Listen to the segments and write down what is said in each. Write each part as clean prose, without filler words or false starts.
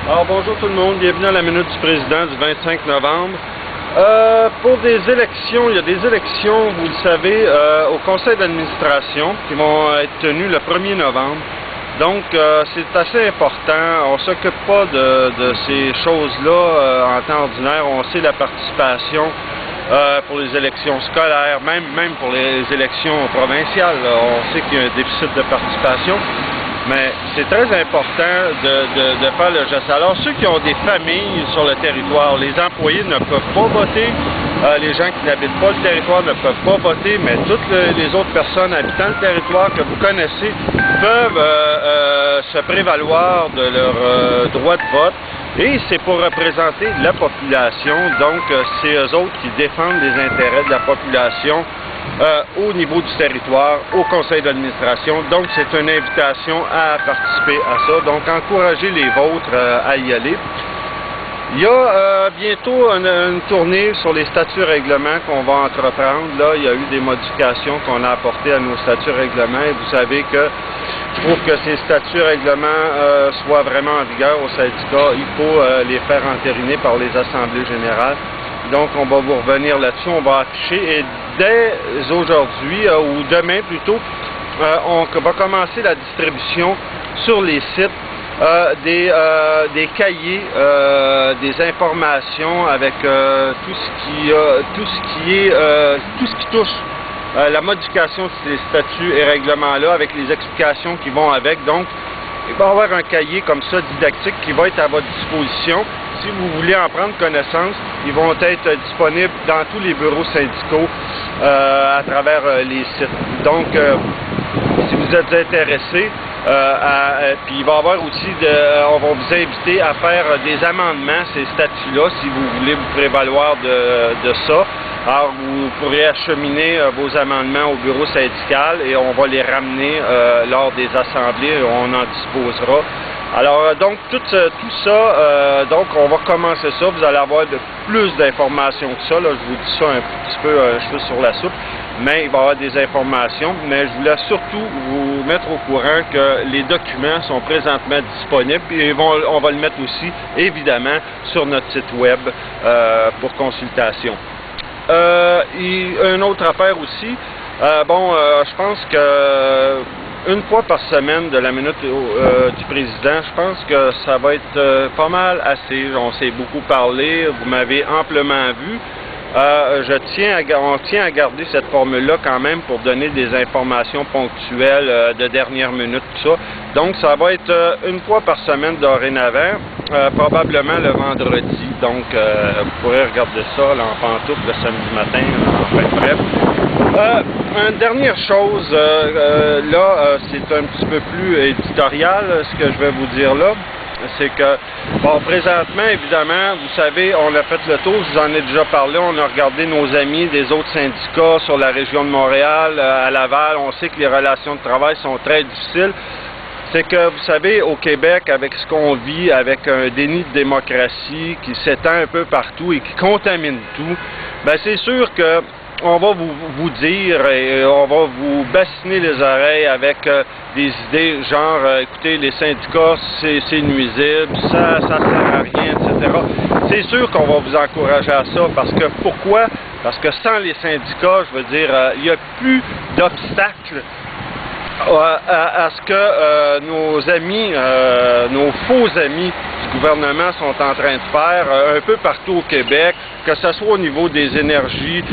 Alors bonjour tout le monde, bienvenue à la Minute du Président du 25 novembre. Pour des élections, il y a des élections, vous le savez, au Conseil d'administration qui vont être tenues le 1er novembre. Donc c'est assez important, on ne s'occupe pas de ces choses-là en temps ordinaire, on sait la participation pour les élections scolaires, même pour les élections provinciales, on sait qu'il y a un déficit de participation. Mais c'est très important de faire le geste. Alors, ceux qui ont des familles sur le territoire, les employés ne peuvent pas voter, les gens qui n'habitent pas le territoire ne peuvent pas voter, mais toutes les autres personnes habitant le territoire que vous connaissez peuvent se prévaloir de leur droit de vote. Et c'est pour représenter la population, donc c'est eux autres qui défendent les intérêts de la population au niveau du territoire, au conseil d'administration. Donc c'est une invitation à participer à ça. Donc encouragez les vôtres à y aller. Il y a bientôt une tournée sur les statuts règlements qu'on va entreprendre. Là, il y a eu des modifications qu'on a apportées à nos statuts règlements et vous savez que je trouve que ces statuts règlements soient vraiment en vigueur au syndicat. Il faut les faire entériner par les assemblées générales. Donc, on va vous revenir là-dessus, on va afficher et dès aujourd'hui, ou demain plutôt, on va commencer la distribution sur les sites des cahiers, des informations avec tout ce qui touche la modification de ces statuts et règlements-là, avec les explications qui vont avec. Donc, il va y avoir un cahier comme ça didactique qui va être à votre disposition. Si vous voulez en prendre connaissance, ils vont être disponibles dans tous les bureaux syndicaux à travers les sites. Donc, si vous êtes intéressé, puis il va y avoir aussi, on va vous inviter à faire des amendements, ces statuts-là, si vous voulez vous prévaloir de ça. Alors, vous pourrez acheminer vos amendements au bureau syndical et on va les ramener lors des assemblées, on en disposera. Alors, donc, tout ça, donc, on va commencer ça. Vous allez avoir plus d'informations que ça. Là, je vous dis ça un petit peu cheveux sur la soupe, mais il va y avoir des informations. Mais je voulais surtout vous mettre au courant que les documents sont présentement disponibles et on va le mettre aussi, évidemment, sur notre site web pour consultation. Et une autre affaire aussi, je pense que une fois par semaine de la Minute du Président, je pense que ça va être pas mal assez. On s'est beaucoup parlé, vous m'avez amplement vu. On tient à garder cette formule-là quand même pour donner des informations ponctuelles de dernière minute, tout ça. Donc, ça va être une fois par semaine dorénavant, probablement le vendredi. Donc, vous pourrez regarder ça là, en pantoufle le samedi matin. Enfin, bref. Une dernière chose, c'est un petit peu plus éditorial, ce que je vais vous dire là. C'est que, bon, présentement, évidemment, vous savez, on a fait le tour, je vous en ai déjà parlé, on a regardé nos amis des autres syndicats sur la région de Montréal, à Laval, on sait que les relations de travail sont très difficiles. C'est que, vous savez, au Québec, avec ce qu'on vit, avec un déni de démocratie qui s'étend un peu partout et qui contamine tout, ben c'est sûr que on va vous dire et on va vous bassiner les oreilles avec des idées genre, écoutez, les syndicats, c'est nuisible, ça sert à rien, etc. C'est sûr qu'on va vous encourager à ça, parce que pourquoi? Parce que sans les syndicats, je veux dire, il n'y a plus d'obstacles à ce que nos amis, nos faux amis du gouvernement sont en train de faire un peu partout au Québec, que ce soit au niveau des énergies,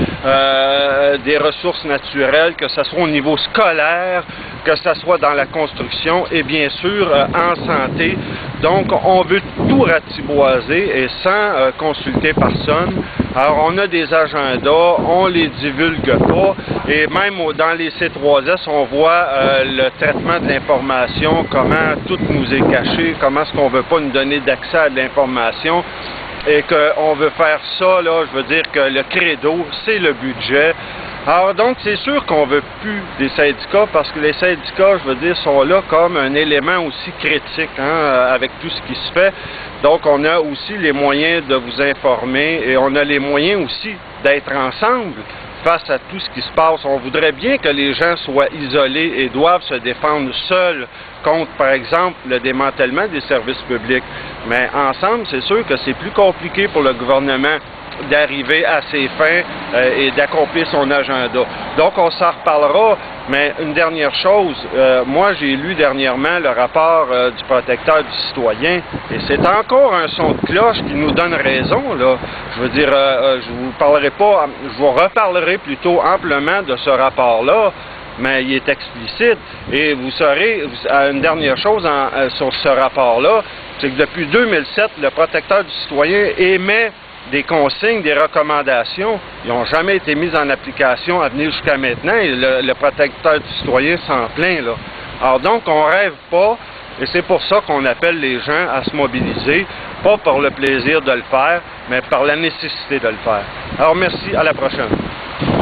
des ressources naturelles, que ce soit au niveau scolaire, que ce soit dans la construction et bien sûr en santé. Donc on veut tout ratiboiser et sans consulter personne. Alors on a des agendas, on les divulgue pas et même dans les C3S on voit le traitement de l'information, comment tout nous est caché, comment est-ce qu'on veut pas nous donner d'accès à de l'information et qu'on veut faire ça, là, je veux dire que le credo, c'est le budget. Alors donc, c'est sûr qu'on veut plus des syndicats parce que les syndicats, je veux dire, sont là comme un élément aussi critique avec tout ce qui se fait. Donc, on a aussi les moyens de vous informer et on a les moyens aussi d'être ensemble face à tout ce qui se passe. On voudrait bien que les gens soient isolés et doivent se défendre seuls contre, par exemple, le démantèlement des services publics. Mais ensemble, c'est sûr que c'est plus compliqué pour le gouvernement d'arriver à ses fins et d'accomplir son agenda. Donc, on s'en reparlera, mais une dernière chose, moi j'ai lu dernièrement le rapport du protecteur du citoyen, et c'est encore un son de cloche qui nous donne raison, là. Je veux dire, je vous reparlerai plutôt amplement de ce rapport-là, mais il est explicite, et vous saurez, une dernière chose sur ce rapport-là, c'est que depuis 2007, le protecteur du citoyen émet des consignes, des recommandations, ils n'ont jamais été mises en application à venir jusqu'à maintenant, et le protecteur du citoyen s'en plaint, là. Alors donc, on rêve pas, et c'est pour ça qu'on appelle les gens à se mobiliser, pas pour le plaisir de le faire, mais par la nécessité de le faire. Alors merci, à la prochaine.